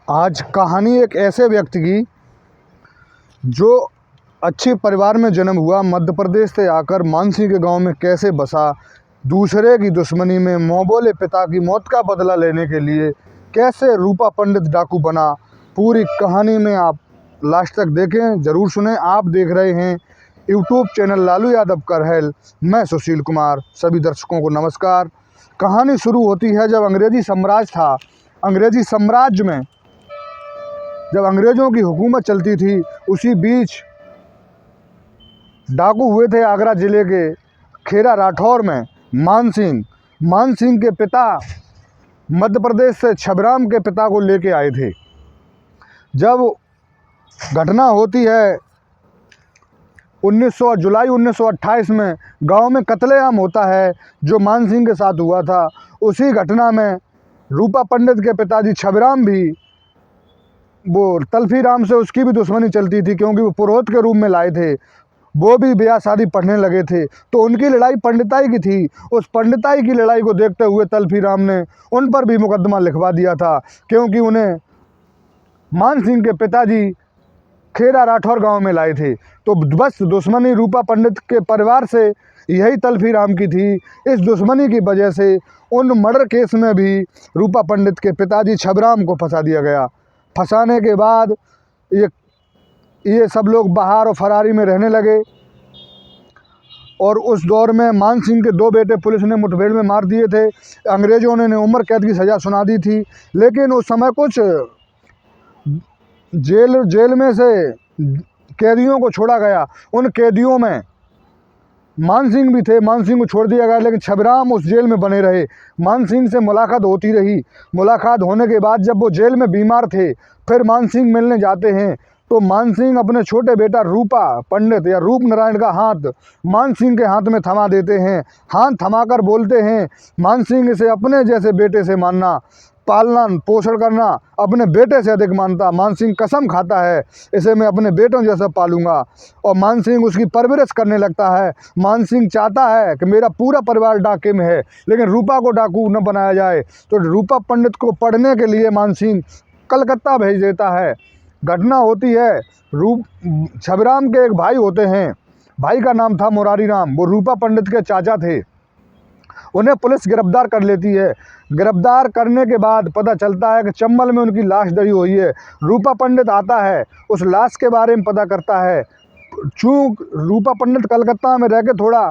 आज कहानी एक ऐसे व्यक्ति की जो अच्छे परिवार में जन्म हुआ, मध्य प्रदेश से आकर मानसी के गांव में कैसे बसा, दूसरे की दुश्मनी में मौबोले पिता की मौत का बदला लेने के लिए कैसे रूपा पंडित डाकू बना। पूरी कहानी में आप लास्ट तक देखें, ज़रूर सुनें। आप देख रहे हैं यूट्यूब चैनल लालू यादव का रहल। मैं सुशील कुमार। सभी दर्शकों को नमस्कार। कहानी शुरू होती है जब अंग्रेजी साम्राज्य था। अंग्रेजी साम्राज्य में जब अंग्रेज़ों की हुकूमत चलती थी, उसी बीच डाकू हुए थे आगरा ज़िले के खेरा राठौर में। मान सिंह के पिता मध्य प्रदेश से छबराम के पिता को लेके आए थे। जब घटना होती है जुलाई 1928 में, गांव में कत्लेआम होता है जो मान सिंह के साथ हुआ था। उसी घटना में रूपा पंडित के पिताजी छबराम भी, वो तल्फी राम से उसकी भी दुश्मनी चलती थी क्योंकि वो पुरोहित के रूप में लाए थे। वो भी ब्याह शादी पढ़ने लगे थे, तो उनकी लड़ाई पंडिताई की थी। उस पंडिताई की लड़ाई को देखते हुए तल्फी राम ने उन पर भी मुकदमा लिखवा दिया था, क्योंकि उन्हें मान सिंह के पिताजी खेरा राठौर गांव में लाए थे। तो बस दुश्मनी रूपा पंडित के परिवार से यही तल्फी राम की थी। इस दुश्मनी की वजह से उन मर्डर केस में भी रूपा पंडित के पिताजी छबराम को फंसा दिया गया। फंसाने के बाद ये सब लोग बाहर और फरारी में रहने लगे। और उस दौर में मान सिंह के 2 बेटे पुलिस ने मुठभेड़ में मार दिए थे। अंग्रेज़ों ने उम्र कैद की सज़ा सुना दी थी। लेकिन उस समय कुछ जेल में से कैदियों को छोड़ा गया। उन कैदियों में मान सिंह भी थे। मान सिंह को छोड़ दिया गया, लेकिन छबराम उस जेल में बने रहे। मान सिंह से मुलाकात होती रही। मुलाकात होने के बाद जब वो जेल में बीमार थे, फिर मान सिंह मिलने जाते हैं, तो मान सिंह अपने छोटे बेटा रूपा पंडित या रूप नारायण का हाथ मान सिंह के हाथ में थमा देते हैं। हाथ थमाकर बोलते हैं, मान सिंह इसे अपने जैसे बेटे से मानना, पालना पोषण करना अपने बेटे से अधिक मानता। मान सिंह कसम खाता है, इसे मैं अपने बेटों जैसा पालूंगा। और मान सिंह उसकी परवरिश करने लगता है। मान सिंह चाहता है कि मेरा पूरा परिवार डाके में है, लेकिन रूपा को डाकू न बनाया जाए। तो रूपा पंडित को पढ़ने के लिए मान सिंह कलकत्ता भेज देता है। घटना होती है, छबराम के एक भाई होते हैं, भाई का नाम था मुरारी राम। वो रूपा पंडित के चाचा थे। उन्हें पुलिस गिरफ्तार कर लेती है। गिरफ्तार करने के बाद पता चलता है कि चंबल में उनकी लाश डली हुई है। रूपा पंडित आता है, उस लाश के बारे में पता करता है। चूँकि रूपा पंडित कलकत्ता में रह के थोड़ा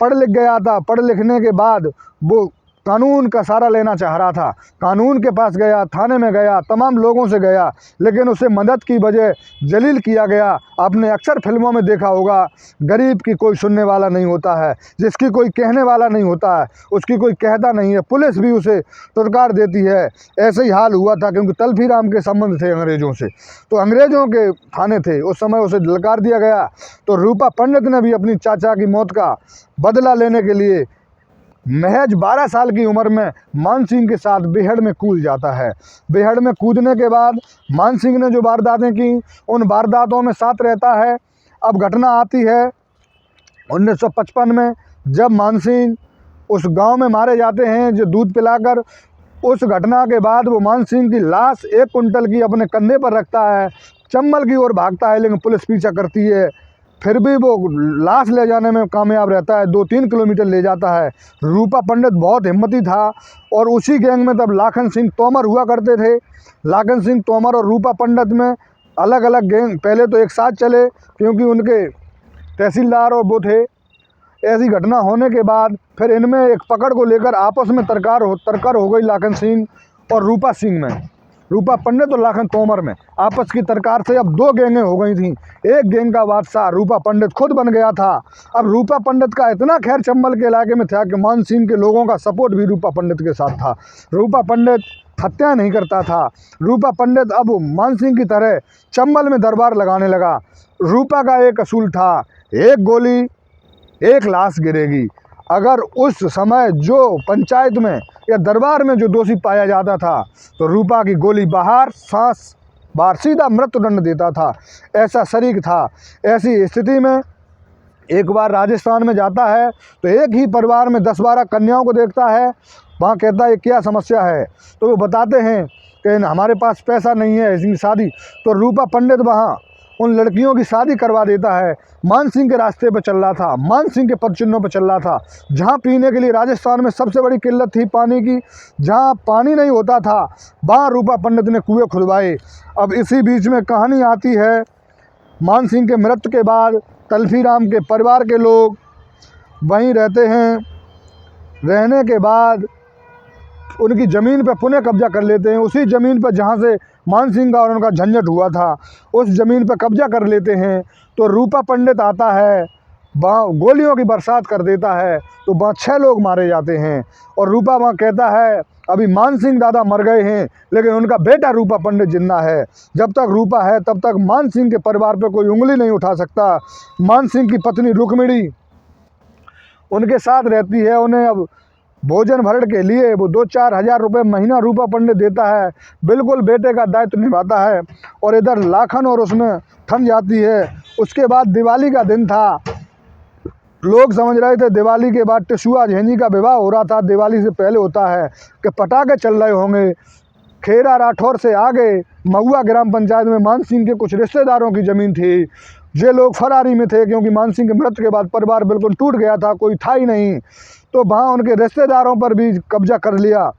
पढ़ लिख गया था, पढ़ लिखने के बाद वो कानून का सहारा लेना चाह रहा था। कानून के पास गया, थाने में गया, तमाम लोगों से गया, लेकिन उसे मदद की बजाय जलील किया गया। आपने अक्सर फिल्मों में देखा होगा, गरीब की कोई सुनने वाला नहीं होता है, जिसकी कोई कहने वाला नहीं होता है, उसकी कोई कहता नहीं है। पुलिस भी उसे टुटकार देती है। ऐसे ही हाल हुआ था, क्योंकि तल्फी राम के संबंध थे अंग्रेज़ों से, तो अंग्रेज़ों के थाने थे। उस समय उसे ललकार दिया गया। तो रूपा पंडित ने भी अपनी चाचा की मौत का बदला लेने के लिए महज 12 साल की उम्र में मान सिंह के साथ बेहड़ में कूद जाता है। बेहड़ में कूदने के बाद मान सिंह ने जो वारदातें की, उन वारदातों में साथ रहता है। अब घटना आती है 1955 में, जब मान सिंह उस गांव में मारे जाते हैं जो दूध पिलाकर। उस घटना के बाद वो मान सिंह की लाश 1 कुंटल की अपने कंधे पर रखता है, चंबल की ओर भागता है, लेकिन पुलिस पीछा करती है। फिर भी वो लाश ले जाने में कामयाब रहता है, 2-3 किलोमीटर ले जाता है। रूपा पंडित बहुत हिम्मती था। और उसी गैंग में तब लाखन सिंह तोमर हुआ करते थे। लाखन सिंह तोमर और रूपा पंडित में अलग अलग गैंग पहले तो एक साथ चले, क्योंकि उनके तहसीलदार और वो थे। ऐसी घटना होने के बाद फिर इनमें एक पकड़ को लेकर आपस में तकरार हो गई लाखन सिंह और रूपा सिंह में। रूपा पंडित और लाखन तोमर में आपस की तकरार से अब 2 गैंगें हो गई थीं। एक गैंग का बादशाह रूपा पंडित खुद बन गया था। अब रूपा पंडित का इतना खैर चंबल के इलाके में था कि मान सिंह के लोगों का सपोर्ट भी रूपा पंडित के साथ था। रूपा पंडित हत्या नहीं करता था। रूपा पंडित अब मान सिंह की तरह चंबल में दरबार लगाने लगा। रूपा का एक असूल था, 1 गोली 1 लाश गिरेगी। अगर उस समय जो पंचायत में या दरबार में जो दोषी पाया जाता था, तो रूपा की गोली बाहर, सांस बाहर, सीधा मृत्युदंड देता था। ऐसा शरीक था। ऐसी स्थिति में एक बार राजस्थान में जाता है, तो एक ही परिवार में 10-12 कन्याओं को देखता है। वहाँ कहता है क्या समस्या है, तो वो बताते हैं कि हमारे पास पैसा नहीं है इसकी शादी, तो रूपा पंडित वहाँ उन लड़कियों की शादी करवा देता है। मान सिंह के रास्ते पर चल रहा था, मान सिंह के पदचिन्हों पर चल रहा था, जहाँ पीने के लिए राजस्थान में सबसे बड़ी किल्लत थी पानी की, जहाँ पानी नहीं होता था वहाँ रूपा पंडित ने कुएं खुदवाए। अब इसी बीच में कहानी आती है, मान सिंह के मृत्यु के बाद तलफी राम के परिवार के लोग वहीं रहते हैं। रहने के बाद उनकी ज़मीन पर पुनः कब्जा कर लेते हैं। उसी ज़मीन पर जहाँ से मान सिंह का और उनका झंझट हुआ था, उस ज़मीन पर कब्जा कर लेते हैं। तो रूपा पंडित आता है, वहाँ गोलियों की बरसात कर देता है, तो वहाँ 6 लोग मारे जाते हैं। और रूपा वहाँ कहता है अभी मान सिंह दादा मर गए हैं, लेकिन उनका बेटा रूपा पंडित जिंदा है। जब तक रूपा है तब तक मान सिंह के परिवार पर कोई उंगली नहीं उठा सकता। मान सिंह की पत्नी रुक्मिणी उनके साथ रहती है। उन्हें अब भोजन भरण के लिए वो 2-4 हज़ार रुपये महीना रूपा पंडित देता है, बिल्कुल बेटे का दायित्व निभाता है। और इधर लाखन और उसमें थम जाती है। उसके बाद दिवाली का दिन था, लोग समझ रहे थे दिवाली के बाद टिसुआ झेंझी का विवाह हो रहा था, दिवाली से पहले होता है कि पटाखे चल रहे होंगे। खेरा राठौर से आगे महुआ ग्राम पंचायत में मान सिंह के कुछ रिश्तेदारों की ज़मीन थी। ये लोग फरारी में थे क्योंकि मान सिंह के मृत्यु के बाद परिवार बिल्कुल टूट गया था, कोई था ही नहीं। तो वहाँ उनके रिश्तेदारों पर भी कब्जा कर लिया।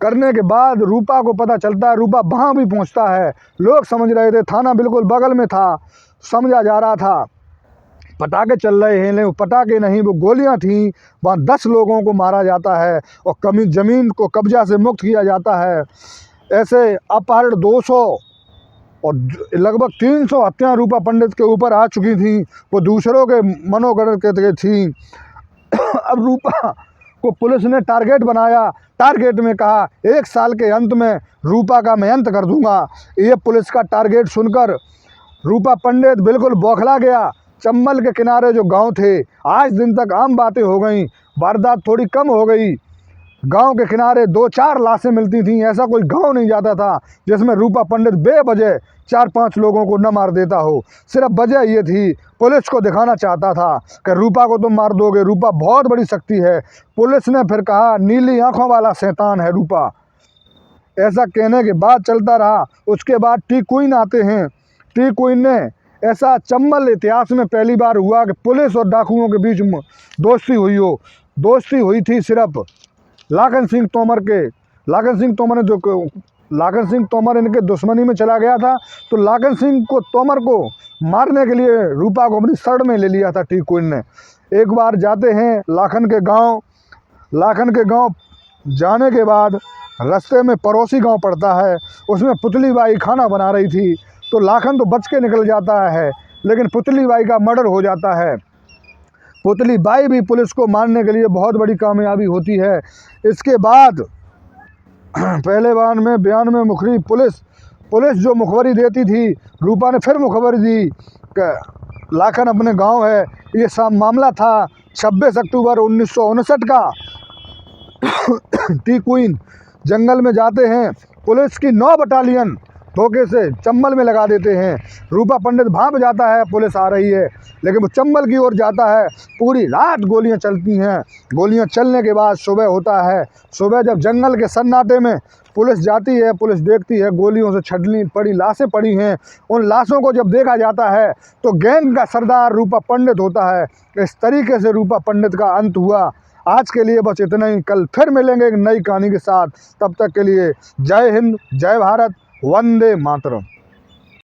करने के बाद रूपा को पता चलता है, रूपा वहाँ भी पहुँचता है। लोग समझ रहे थे थाना बिल्कुल बगल में था, समझा जा रहा था पटाखे चल रहे हैं, लेकिन पटाखे नहीं, वो गोलियां थीं। वहाँ 10 लोगों को मारा जाता है और कमी ज़मीन को कब्जा से मुक्त किया जाता है। ऐसे अपहरण 200 और लगभग 300 हत्याएं रूपा पंडित के ऊपर आ चुकी थीं। वो दूसरों के मनोगढ़ के थीं। अब रूपा को पुलिस ने टारगेट बनाया। टारगेट में कहा 1 साल के अंत में रूपा का मैं अंत कर दूंगा। ये पुलिस का टारगेट सुनकर रूपा पंडित बिल्कुल बौखला गया। चंबल के किनारे जो गांव थे, आज दिन तक आम बातें हो गई, वारदात थोड़ी कम हो गई। गांव के किनारे 2-4 लाशें मिलती थीं। ऐसा कोई गांव नहीं जाता था जिसमें रूपा पंडित बेवजह 4-5 लोगों को न मार देता हो। सिर्फ वजह ये थी, पुलिस को दिखाना चाहता था कि रूपा को तुम मार दोगे, रूपा बहुत बड़ी शक्ति है। पुलिस ने फिर कहा नीली आंखों वाला शैतान है रूपा। ऐसा कहने के बाद चलता रहा। उसके बाद टी क्वीन आते हैं। टी क्वीन ने ऐसा चंबल इतिहास में पहली बार हुआ कि पुलिस और डाकुओं के बीच में दोस्ती हुई हो। दोस्ती हुई थी सिर्फ लाखन सिंह तोमर के। लाखन सिंह तोमर ने जो लाखन सिंह तोमर इनके दुश्मनी में चला गया था, तो लाखन सिंह को तोमर को मारने के लिए रूपा को अपनी शरण में ले लिया था टी क्वीन ने। एक बार जाते हैं लाखन के गांव। लाखन के गांव जाने के बाद रास्ते में पड़ोसी गांव पड़ता है, उसमें पुतली बाई खाना बना रही थी। तो लाखन तो बच के निकल जाता है, लेकिन पुतली बाई का मर्डर हो जाता है। पुतली बाई भी पुलिस को मारने के लिए बहुत बड़ी कामयाबी होती है। इसके बाद पहले बयान में मुखरी पुलिस जो मुखबरी देती थी, रूपा ने फिर मुखबरी दी कि लाखन अपने गांव है। ये सब मामला था 26 अक्टूबर 1959 का। टी क्वीन जंगल में जाते हैं, पुलिस की 9 बटालियन धोखे से चंबल में लगा देते हैं। रूपा पंडित भाप जाता है पुलिस आ रही है, लेकिन वो चंबल की ओर जाता है। पूरी रात गोलियां चलती हैं। गोलियां चलने के बाद सुबह होता है। सुबह जब जंगल के सन्नाटे में पुलिस जाती है, पुलिस देखती है गोलियों से छटनी पड़ी लाशें पड़ी हैं। उन लाशों को जब देखा जाता है तो गैंग का सरदार रूपा पंडित होता है। इस तरीके से रूपा पंडित का अंत हुआ। आज के लिए बस इतना ही। कल फिर मिलेंगे एक नई कहानी के साथ। तब तक के लिए जय हिंद, जय भारत, वंदे मातरम।